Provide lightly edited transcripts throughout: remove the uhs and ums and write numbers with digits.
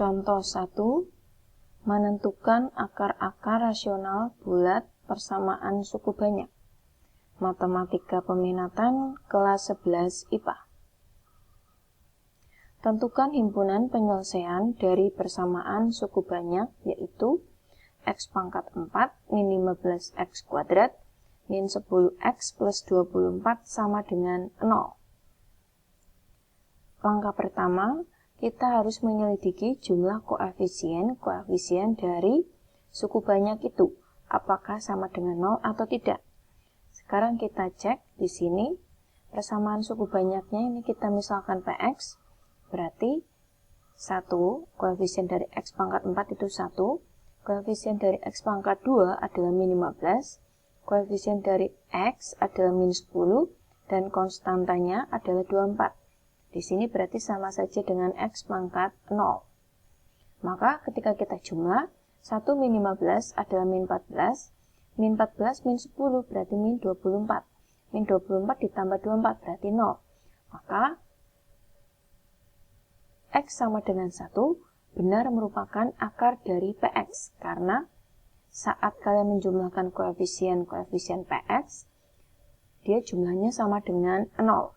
Contoh 1, menentukan akar-akar rasional bulat persamaan suku banyak. Matematika peminatan kelas 11 IPA. Tentukan himpunan penyelesaian dari persamaan suku banyak, yaitu x pangkat 4 min 15x kuadrat min 10x plus 24 sama dengan 0. Langkah pertama, kita harus menyelidiki jumlah koefisien dari suku banyak itu, apakah sama dengan 0 atau tidak. Sekarang kita cek di sini, persamaan suku banyaknya ini kita misalkan Px, berarti 1, koefisien dari x pangkat 4 itu 1, koefisien dari x pangkat 2 adalah min 15, koefisien dari x adalah min 10, dan konstantanya adalah 24. Di sini berarti sama saja dengan x pangkat 0. Maka ketika kita jumlah, 1 min 15 adalah min 14, min 14 min 10 berarti min 24. Min 24 ditambah 24 berarti 0. Maka x sama dengan 1 benar merupakan akar dari Px, karena saat kalian menjumlahkan koefisien Px, dia jumlahnya sama dengan 0.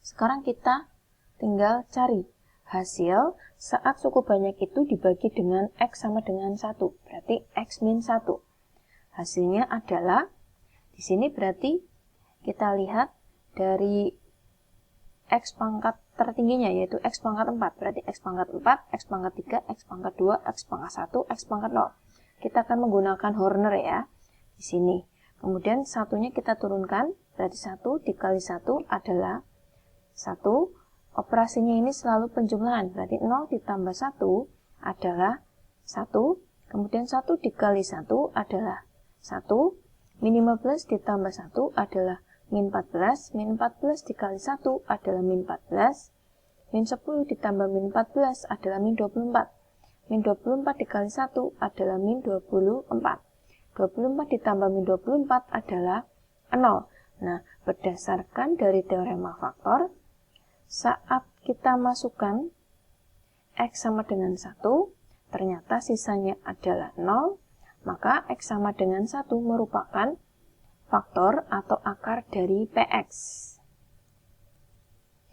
Sekarang kita tinggal cari hasil saat suku banyak itu dibagi dengan x sama dengan 1, berarti x min 1. Hasilnya adalah, di sini berarti kita lihat dari x pangkat tertingginya, yaitu x pangkat 4, berarti x pangkat 4, x pangkat 3, x pangkat 2, x pangkat 1, x pangkat 0. Kita akan menggunakan Horner ya, di sini. Kemudian satunya kita turunkan, berarti 1 dikali 1 adalah 1, operasinya ini selalu penjumlahan, berarti 0 ditambah 1 adalah 1, kemudian 1 dikali 1 adalah 1, min 15 ditambah 1 adalah min 14, min 14 dikali 1 adalah min 14, min 10 ditambah min 14 adalah min 24, min 24 dikali 1 adalah min 24, 24 ditambah min 24 adalah 0. Nah, berdasarkan dari teorema faktor, saat kita masukkan x sama dengan 1, ternyata sisanya adalah 0, maka x sama dengan 1 merupakan faktor atau akar dari Px.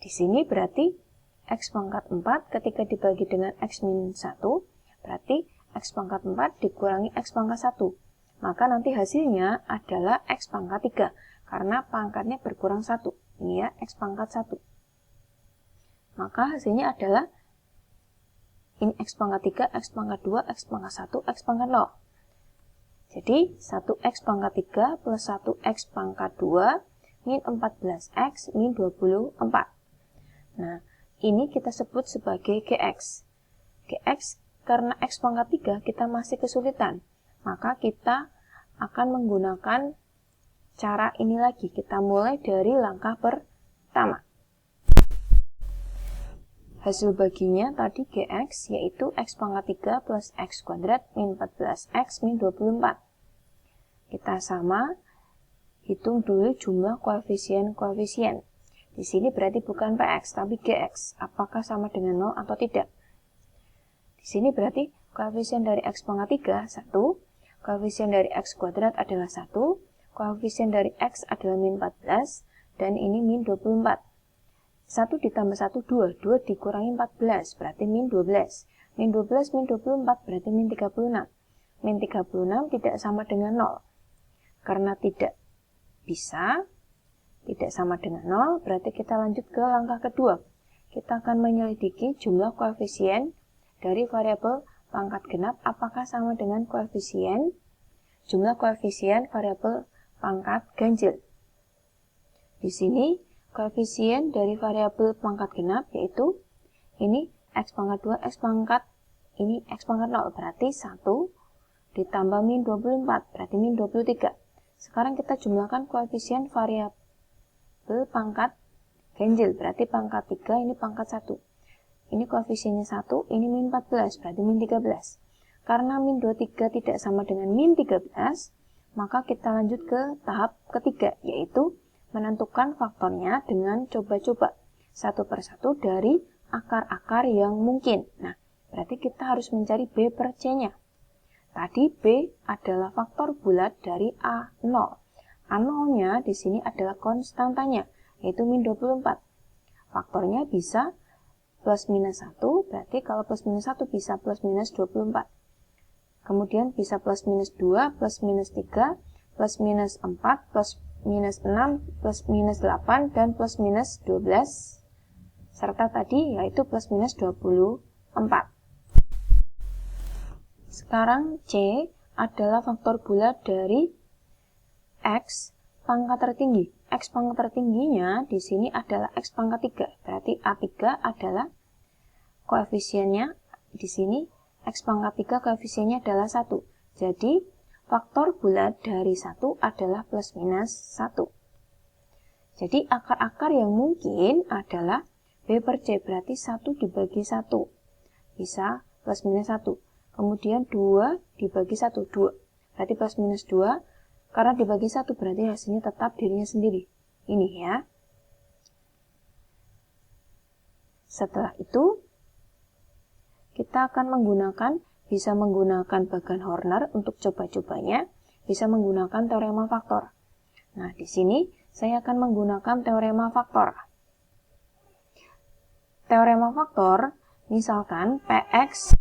Di sini berarti x pangkat 4 ketika dibagi dengan x min 1, berarti x pangkat 4 dikurangi x pangkat 1. Maka nanti hasilnya adalah x pangkat 3, karena pangkatnya berkurang 1. Ini ya, x pangkat 1. Maka hasilnya adalah ini x pangkat 3, x pangkat 2, x pangkat 1, x pangkat 0. Jadi 1x pangkat 3 plus 1x pangkat 2 min 14x min 24. Nah, ini kita sebut sebagai Gx. Gx karena x pangkat 3 kita masih kesulitan. Maka kita akan menggunakan cara ini lagi. Kita mulai dari langkah pertama. Hasil baginya tadi Gx, yaitu x pangkat 3 plus x kuadrat min 14x min 24. Kita sama, hitung dulu jumlah koefisien-koefisien. Di sini berarti bukan Px, tapi Gx. Apakah sama dengan 0 atau tidak? Di sini berarti koefisien dari x pangkat 3, 1. Koefisien dari x kuadrat adalah 1. Koefisien dari x adalah min 14. Dan ini min 24. 1 ditambah 1, 2. 2 dikurangi 14, berarti min 12. Min 12, min 24, berarti min 36. Min 36 tidak sama dengan 0. Karena tidak bisa, tidak sama dengan 0, berarti kita lanjut ke langkah kedua. Kita akan menyelidiki jumlah koefisien dari variabel pangkat genap, apakah sama dengan jumlah koefisien variabel pangkat ganjil. Di sini, koefisien dari variabel pangkat genap yaitu ini x pangkat 2, x pangkat 0, berarti 1 ditambah min 24, berarti min 23. Sekarang kita jumlahkan koefisien variabel pangkat ganjil, berarti pangkat 3, ini pangkat 1. Ini koefisiennya 1, ini min 14, berarti min 13. Karena min 23 tidak sama dengan min 13, maka kita lanjut ke tahap ketiga, yaitu menentukan faktornya dengan coba-coba satu persatu dari akar-akar yang mungkin. Nah, berarti kita harus mencari B per C-nya. Tadi B adalah faktor bulat dari A0. A0-nya di sini adalah konstantanya, yaitu min 24. Faktornya bisa plus minus 1, berarti kalau plus minus 1 bisa plus minus 24. Kemudian bisa plus minus 2, plus minus 3, plus minus 4, plus minus 6, plus minus 8, dan plus minus 12. Serta tadi yaitu plus minus 24. Sekarang C adalah faktor bulat dari X pangkat tertinggi. X pangkat tertingginya di sini adalah X pangkat 3. Berarti A3 adalah koefisiennya di sini. X pangkat 3 koefisiennya adalah 1. Jadi, faktor bulat dari 1 adalah plus minus 1. Jadi, akar-akar yang mungkin adalah B per C. Berarti 1 dibagi 1. Bisa plus minus 1. Kemudian 2 dibagi 1. 2. Berarti plus minus 2. Karena dibagi 1 berarti hasilnya tetap dirinya sendiri. Ini ya. Setelah itu, kita akan bisa menggunakan bagan Horner untuk coba-cobanya, bisa menggunakan teorema faktor. Nah, di sini saya akan menggunakan teorema faktor. Teorema faktor, misalkan PX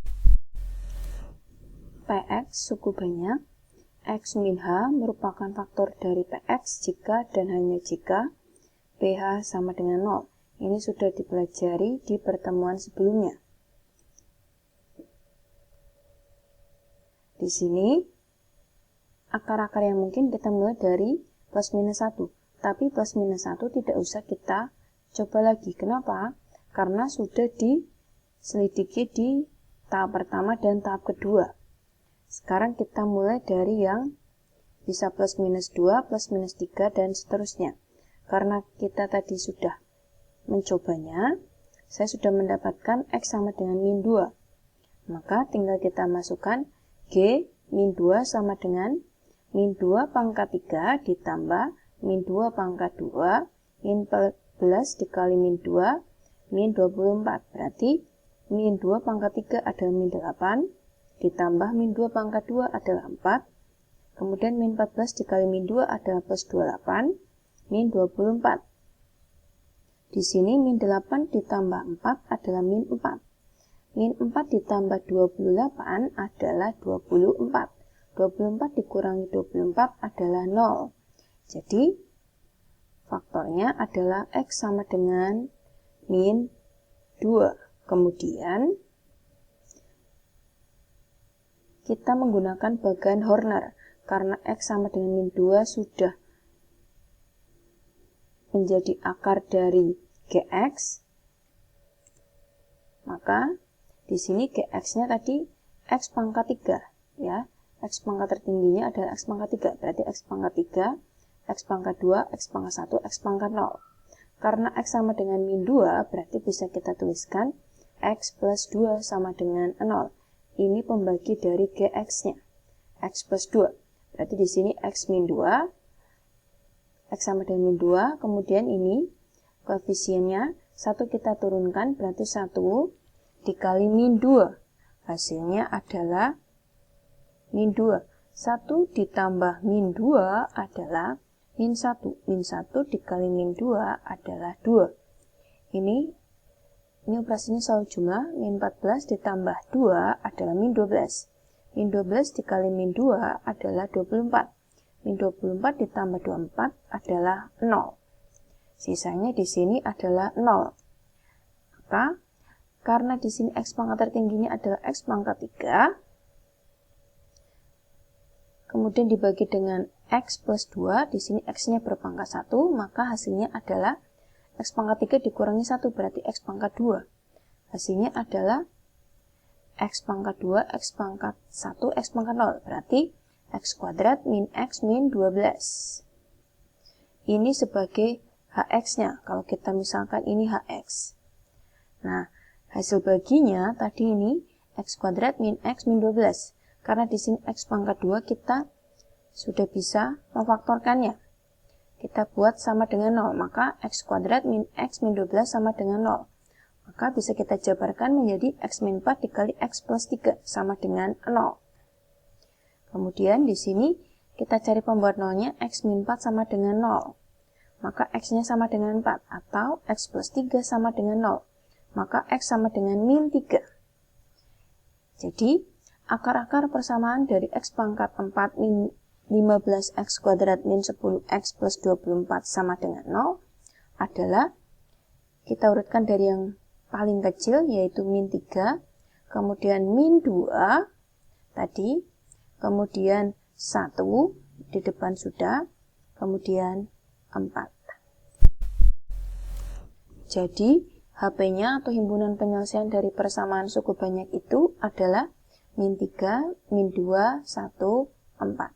suku banyak, X min H merupakan faktor dari PX jika dan hanya jika PH sama dengan 0. Ini sudah dipelajari di pertemuan sebelumnya. Di sini, akar-akar yang mungkin kita mulai dari plus minus 1. Tapi plus minus 1 tidak usah kita coba lagi. Kenapa? Karena sudah diselidiki di tahap pertama dan tahap kedua. Sekarang kita mulai dari yang bisa plus minus 2, plus minus 3, dan seterusnya. Karena kita tadi sudah mencobanya, saya sudah mendapatkan X sama dengan min 2. Maka tinggal kita masukkan G min 2 sama dengan min 2 pangkat 3 ditambah min 2 pangkat 2 min 14 dikali min 2 min 24. Berarti min 2 pangkat 3 adalah min 8 ditambah min 2 pangkat 2 adalah 4. Kemudian min 14 dikali min 2 adalah plus 28 min 24. Di sini min 8 ditambah 4 adalah min 4. Min 4 ditambah 28 adalah 24. 24 dikurangi 24 adalah 0. Jadi, faktornya adalah X sama dengan min 2. Kemudian, kita menggunakan bagan Horner. Karena X sama dengan min 2 sudah menjadi akar dari GX, maka di sini GX-nya tadi X pangkat 3, ya. X pangkat tertingginya adalah X pangkat 3, berarti X pangkat 3, X pangkat 2, X pangkat 1, X pangkat 0. Karena X sama dengan min 2, berarti bisa kita tuliskan X plus 2 sama dengan 0. Ini pembagi dari GX-nya, X plus 2. Berarti di sini X min 2, X sama dengan min 2, kemudian ini koefisiennya 1 kita turunkan, berarti 1 dikali min 2. Hasilnya adalah min 2. 1 ditambah min 2 adalah min 1. Min 1 dikali min 2 adalah 2. Ini operasinya selalu jumlah. Min 14 ditambah 2 adalah min 12. Min 12 dikali min 2 adalah 24. Min 24 ditambah 24 adalah 0. Sisanya di sini adalah 0. Maka karena di sini X pangkat tertingginya adalah X pangkat 3, kemudian dibagi dengan X plus 2, di sini X-nya berpangkat 1, maka hasilnya adalah X pangkat 3 dikurangi 1, berarti X pangkat 2. Hasilnya adalah X pangkat 2, X pangkat 1, X pangkat 0, berarti X kuadrat min X min 12. Ini sebagai HX-nya, kalau kita misalkan ini HX. Nah, hasil baginya tadi ini X kuadrat min X min 12. Karena di sini X pangkat 2 kita sudah bisa memfaktorkannya. Kita buat sama dengan 0, maka X kuadrat min X min 12 sama dengan 0. Maka bisa kita jabarkan menjadi X min 4 dikali X plus 3 sama dengan 0. Kemudian di sini kita cari pembuat nolnya, X min 4 sama dengan 0. Maka X-nya sama dengan 4, atau X plus 3 sama dengan 0. Maka X sama dengan min 3. Jadi, akar-akar persamaan dari X pangkat 4 min 15X kuadrat min 10X plus 24 sama dengan 0 adalah, kita urutkan dari yang paling kecil, yaitu min 3, kemudian min 2 tadi, kemudian 1 di depan sudah, kemudian 4. Jadi, HP-nya atau himpunan penyelesaian dari persamaan suku banyak itu adalah min 3, min 2, 1, 4.